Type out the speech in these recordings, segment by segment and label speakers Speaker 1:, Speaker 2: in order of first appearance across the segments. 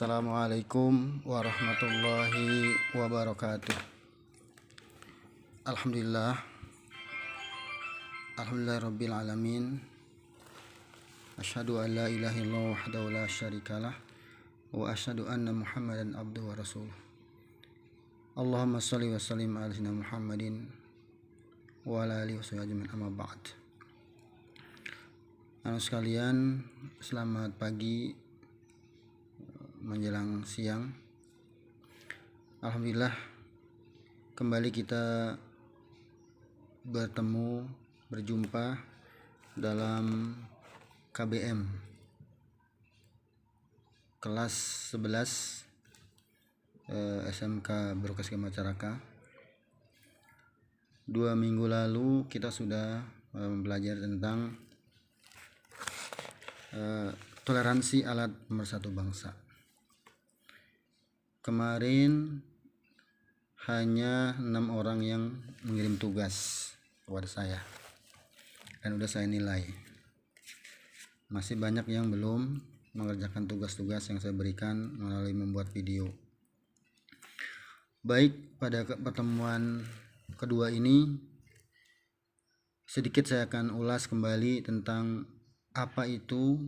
Speaker 1: Assalamualaikum warahmatullahi wabarakatuh. Alhamdulillah, Alhamdulillahirabbil alamin. Asyhadu an la ilaha illallah wahdahu la syarikalah wa asyhadu anna Muhammadan abduhu wa rasuluh. Allahumma shalli wa sallim ala sayyidina Muhammadin wa ala alihi washabihi ajmain, amma ba'd. Anak sekalian, selamat pagi menjelang siang. Alhamdulillah, kembali kita berjumpa dalam KBM kelas 11 SMK Berkasih Macaraka. 2 minggu lalu kita sudah belajar tentang toleransi alat pemersatu bangsa. Kemarin hanya 6 orang yang mengirim tugas kepada saya dan udah saya nilai. Masih banyak yang belum mengerjakan tugas-tugas yang saya berikan melalui membuat video. Baik, pada pertemuan kedua ini sedikit saya akan ulas kembali tentang apa itu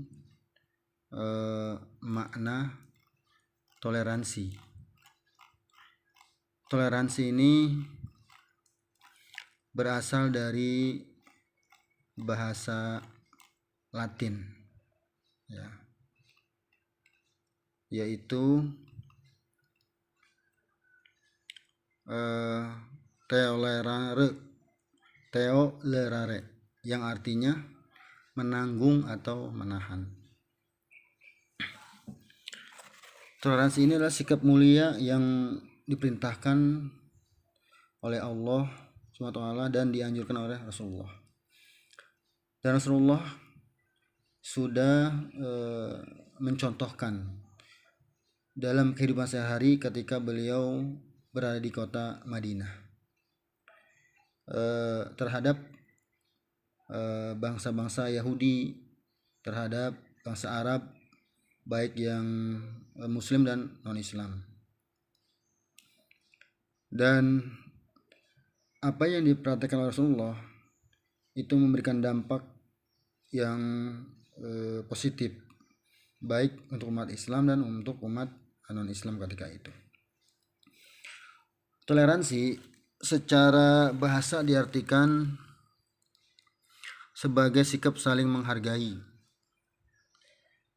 Speaker 1: makna toleransi. Toleransi ini berasal dari bahasa Latin, yaitu tolerare, yang artinya menanggung atau menahan. Toleransi ini adalah sikap mulia yang diperintahkan oleh Allah SWT dan dianjurkan oleh Rasulullah. Dan Rasulullah sudah mencontohkan dalam kehidupan sehari ketika beliau berada di kota Madinah terhadap bangsa-bangsa Yahudi, terhadap bangsa Arab, baik yang Muslim dan non-Islam. Dan apa yang diperhatikan oleh Rasulullah itu memberikan dampak yang positif, baik untuk umat Islam dan untuk umat non-Islam ketika itu. Toleransi secara bahasa diartikan sebagai sikap saling menghargai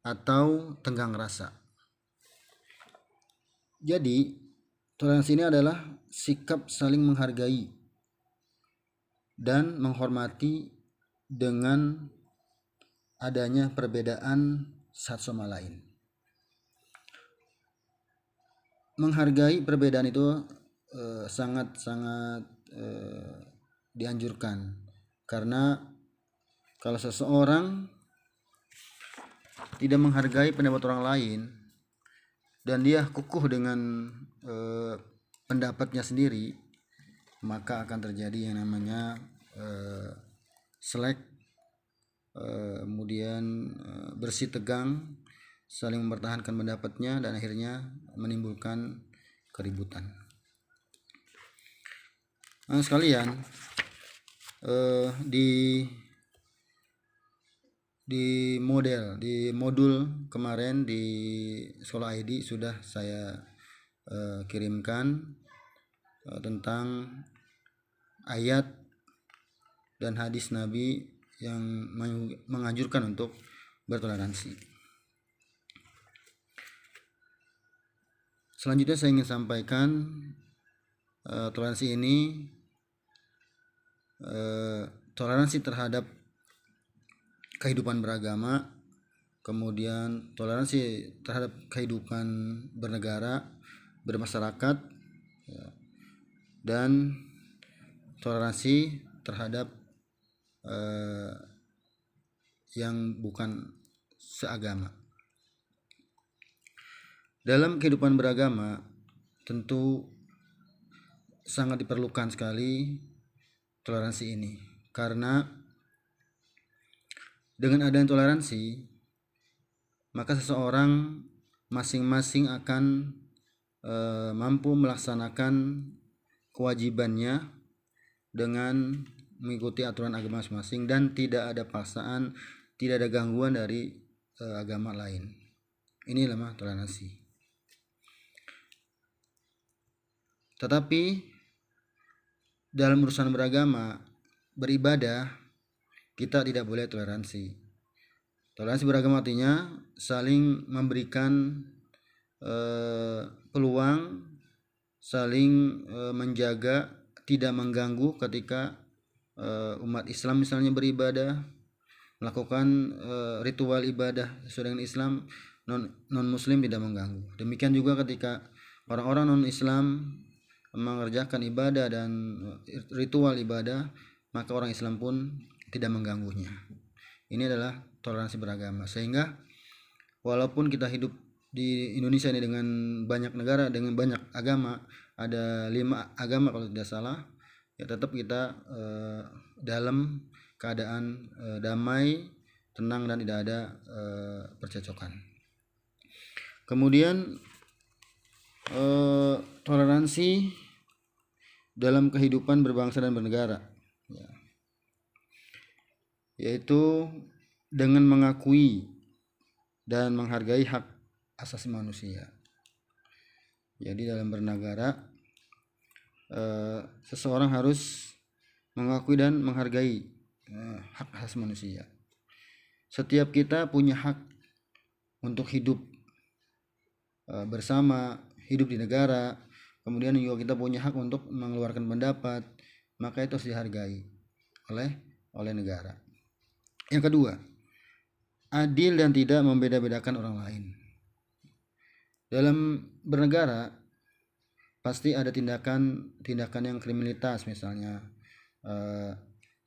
Speaker 1: atau tenggang rasa. Jadi, toleransi ini adalah sikap saling menghargai dan menghormati dengan adanya perbedaan satu sama lain. Menghargai perbedaan itu sangat-sangat dianjurkan, karena kalau seseorang tidak menghargai pendapat orang lain dan dia kukuh dengan pendapatnya sendiri, maka akan terjadi yang namanya selek, kemudian bersih tegang, saling mempertahankan pendapatnya, dan akhirnya menimbulkan keributan. Nah, sekalian, di modul kemarin di Sekolah ID sudah saya kirimkan tentang ayat dan hadis Nabi yang menganjurkan untuk bertoleransi. Selanjutnya saya ingin sampaikan toleransi ini, toleransi terhadap kehidupan beragama, kemudian toleransi terhadap kehidupan bernegara, bermasyarakat, dan toleransi terhadap yang bukan seagama. Dalam kehidupan beragama tentu sangat diperlukan sekali toleransi ini, karena dengan adanya toleransi maka seseorang masing-masing akan mampu melaksanakan kewajibannya dengan mengikuti aturan agama masing-masing dan tidak ada paksaan, tidak ada gangguan dari agama lain. Ini lemah toleransi. Tetapi dalam urusan beragama, beribadah, kita tidak boleh toleransi. Toleransi beragama artinya saling memberikan peluang, saling menjaga, tidak mengganggu ketika umat Islam misalnya beribadah, melakukan ritual ibadah sesuai dengan Islam, non muslim tidak mengganggu. Demikian juga ketika orang-orang non Islam mengerjakan ibadah dan ritual ibadah, maka orang Islam pun tidak mengganggunya. Ini adalah toleransi beragama. Sehingga walaupun kita hidup di Indonesia ini dengan banyak negara, dengan banyak agama, ada 5 agama kalau tidak salah, ya tetap kita dalam keadaan damai, tenang, dan tidak ada percecokan. Kemudian toleransi dalam kehidupan berbangsa dan bernegara, ya, yaitu dengan mengakui dan menghargai hak asasi manusia. Jadi dalam bernegara, seseorang harus mengakui dan menghargai hak asasi manusia. Setiap kita punya hak untuk hidup bersama, hidup di negara. Kemudian juga kita punya hak untuk mengeluarkan pendapat, maka itu harus dihargai oleh negara. Yang kedua, adil dan tidak membeda-bedakan orang lain. Dalam bernegara pasti ada tindakan yang kriminalitas, misalnya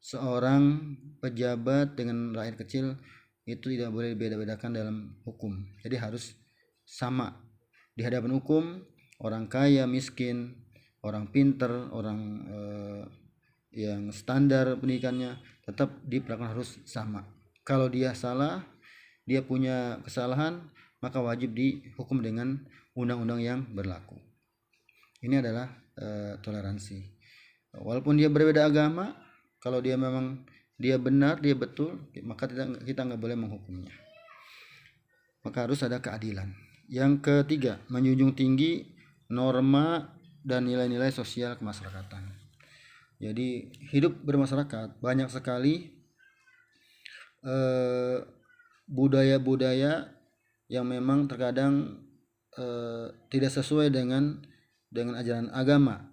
Speaker 1: seorang pejabat dengan rakyat kecil itu tidak boleh beda-bedakan dalam hukum. Jadi harus sama di hadapan hukum. Orang kaya, miskin, orang pinter, orang yang standar pendidikannya, tetap diperlakukan harus sama. Kalau dia salah, dia punya kesalahan, maka wajib dihukum dengan undang-undang yang berlaku. Ini adalah toleransi. Walaupun dia berbeda agama, kalau dia memang dia benar, dia betul, maka kita nggak boleh menghukumnya. Maka harus ada keadilan. Yang ketiga, menjunjung tinggi norma dan nilai-nilai sosial kemasyarakatan. Jadi hidup bermasyarakat, banyak sekali budaya-budaya yang memang terkadang tidak sesuai dengan ajaran agama,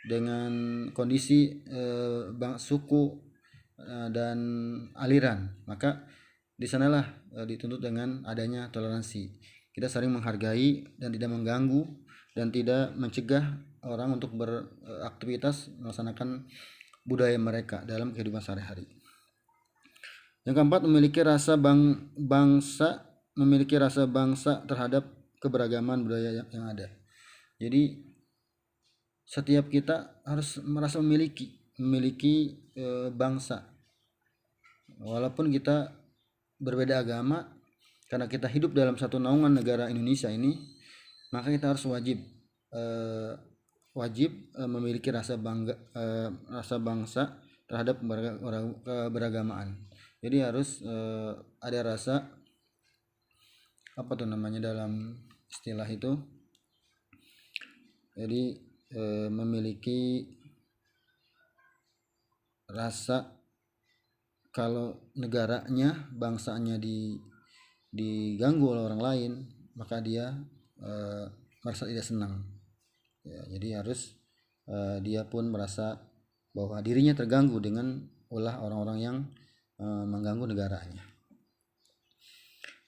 Speaker 1: dengan kondisi suku dan aliran. Maka di sanalah dituntut dengan adanya toleransi. Kita saling menghargai dan tidak mengganggu dan tidak mencegah orang untuk beraktivitas melaksanakan budaya mereka dalam kehidupan sehari-hari. Yang keempat, memiliki rasa bangsa terhadap keberagaman budaya yang ada. Jadi setiap kita harus merasa memiliki bangsa, walaupun kita berbeda agama. Karena kita hidup dalam satu naungan negara Indonesia ini, maka kita harus wajib memiliki rasa bangsa terhadap keberagamaan. Jadi harus ada rasa dalam istilah itu. Jadi memiliki rasa kalau negaranya, bangsanya diganggu oleh orang lain, maka dia merasa tidak senang. Ya, jadi harus dia pun merasa bahwa dirinya terganggu dengan ulah orang-orang yang mengganggu negaranya.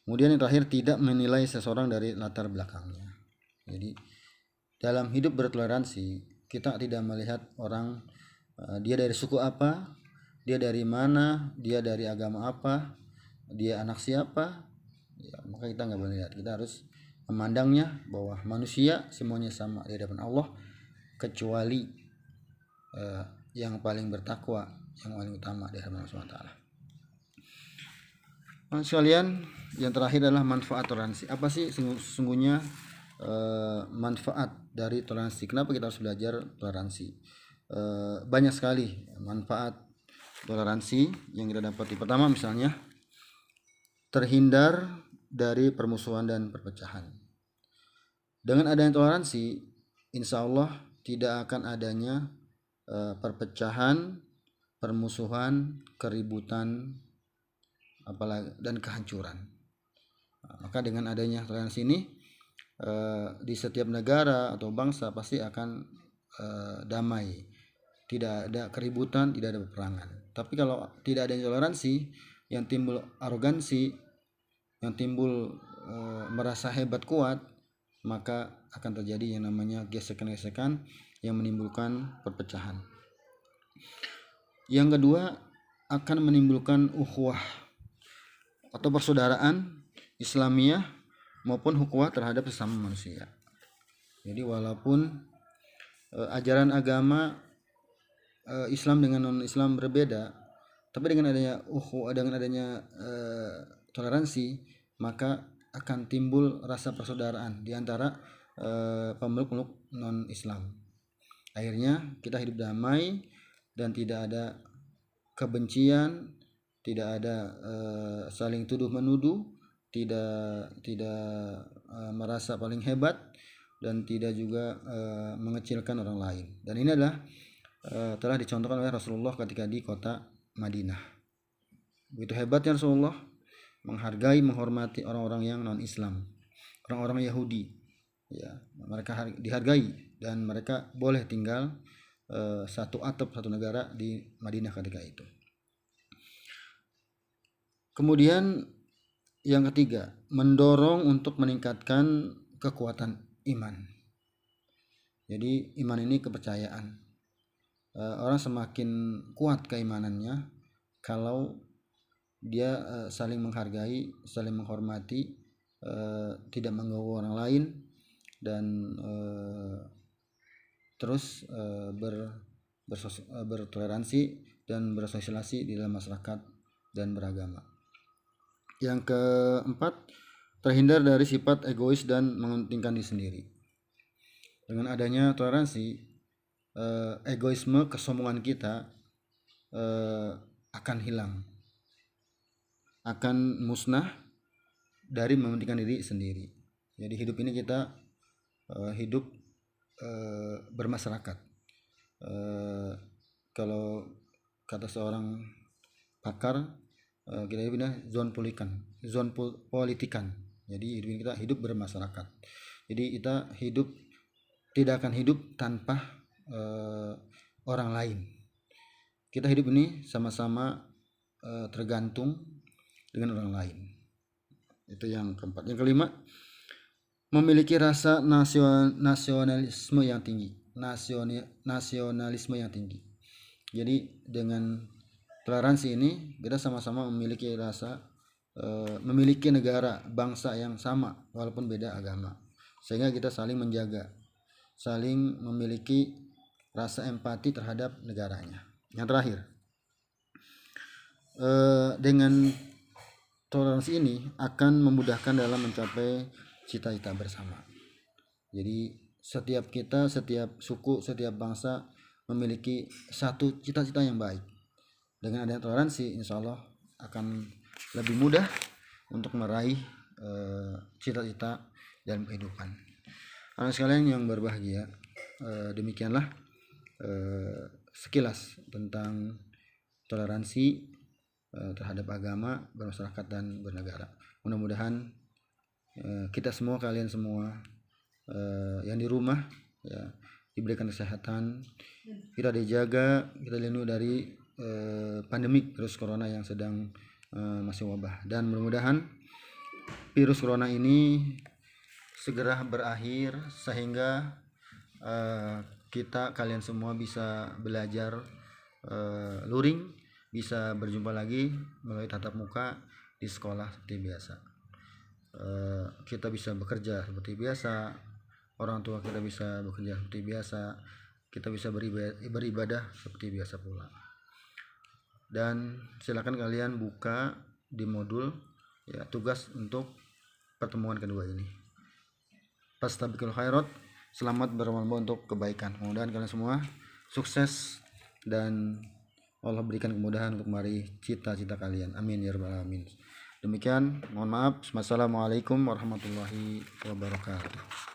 Speaker 1: Kemudian yang terakhir, tidak menilai seseorang dari latar belakangnya. Jadi dalam hidup bertoleransi, kita tidak melihat orang dia dari suku apa, dia dari mana, dia dari agama apa, dia anak siapa, ya, maka kita nggak boleh lihat. Kita harus memandangnya bahwa manusia semuanya sama di hadapan Allah, kecuali yang paling bertakwa, yang paling utama di hadapan Allah SWT. Sekalian, yang terakhir adalah manfaat toleransi. Apa sih sesungguhnya manfaat dari toleransi? Kenapa kita harus belajar toleransi? Banyak sekali manfaat toleransi yang kita dapati. Pertama, misalnya terhindar dari permusuhan dan perpecahan. Dengan adanya toleransi, insya Allah tidak akan adanya perpecahan, permusuhan, keributan, apalagi dan kehancuran. Maka dengan adanya toleransi ini di setiap negara atau bangsa pasti akan damai, tidak ada keributan, tidak ada peperangan. Tapi kalau tidak ada toleransi, yang timbul arogansi, yang timbul merasa hebat kuat, maka akan terjadi yang namanya gesekan-gesekan yang menimbulkan perpecahan. Yang kedua, akan menimbulkan ukhuwah atau persaudaraan Islamiyah maupun ukhuwah terhadap sesama manusia. Jadi walaupun ajaran agama Islam dengan non-Islam berbeda, tapi dengan adanya toleransi, maka akan timbul rasa persaudaraan di antara pemeluk-pemeluk non-Islam. Akhirnya kita hidup damai dan tidak ada kebencian, tidak ada saling tuduh menuduh, tidak merasa paling hebat, dan tidak juga mengecilkan orang lain. Dan ini adalah telah dicontohkan oleh Rasulullah ketika di kota Madinah. Begitu hebatnya Rasulullah menghargai, menghormati orang-orang yang non-Islam, orang-orang Yahudi. Ya, mereka dihargai dan mereka boleh tinggal satu atap, satu negara di Madinah ketika itu. Kemudian yang ketiga, mendorong untuk meningkatkan kekuatan iman. Jadi iman ini kepercayaan. Orang semakin kuat keimanannya kalau dia saling menghargai, saling menghormati, tidak mengganggu orang lain, dan terus bertoleransi dan bersosialisasi di dalam masyarakat dan beragama. Yang keempat, terhindar dari sifat egois dan mementingkan diri sendiri. Dengan adanya toleransi, egoisme, kesombongan kita akan hilang, akan musnah dari mementingkan diri sendiri. Jadi hidup ini kita hidup bermasyarakat. Kalau kata seorang pakar, kita pindah zona politikan. Jadi hidup ini kita hidup bermasyarakat. Jadi kita tidak akan hidup tanpa orang lain. Kita hidup ini sama-sama tergantung dengan orang lain. Itu yang keempat. Yang kelima, memiliki rasa nasionalisme yang tinggi. Nasionalisme yang tinggi. Jadi dengan toleransi ini kita sama-sama memiliki rasa memiliki negara, bangsa yang sama walaupun beda agama, sehingga kita saling menjaga, saling memiliki rasa empati terhadap negaranya. Yang terakhir, dengan toleransi ini akan memudahkan dalam mencapai cita-cita bersama. Jadi setiap suku, setiap bangsa memiliki satu cita-cita yang baik. Dengan adanya toleransi, insya Allah akan lebih mudah untuk meraih cita-cita dalam kehidupan. Anak sekalian yang berbahagia, demikianlah sekilas tentang toleransi terhadap agama, bermasyarakat, dan bernegara. Mudah-mudahan kita semua, kalian semua yang di rumah, ya, diberikan kesehatan, kita dijaga, kita dilindungi dari pandemik virus corona yang sedang masih wabah, dan mudah-mudahan virus corona ini segera berakhir sehingga kalian semua bisa belajar luring, bisa berjumpa lagi melalui tatap muka di sekolah seperti biasa. Kita bisa bekerja seperti biasa, orang tua kita bisa bekerja seperti biasa, kita bisa beribadah seperti biasa pula. Dan silakan kalian buka di modul ya tugas untuk pertemuan kedua ini. Fastabiqul khairat, selamat berlomba untuk kebaikan. Mudah-mudahan kalian semua sukses dan Allah berikan kemudahan untuk meraih cita-cita kalian. Amin ya rabbal alamin. Demikian, mohon maaf. Wassalamualaikum warahmatullahi wabarakatuh.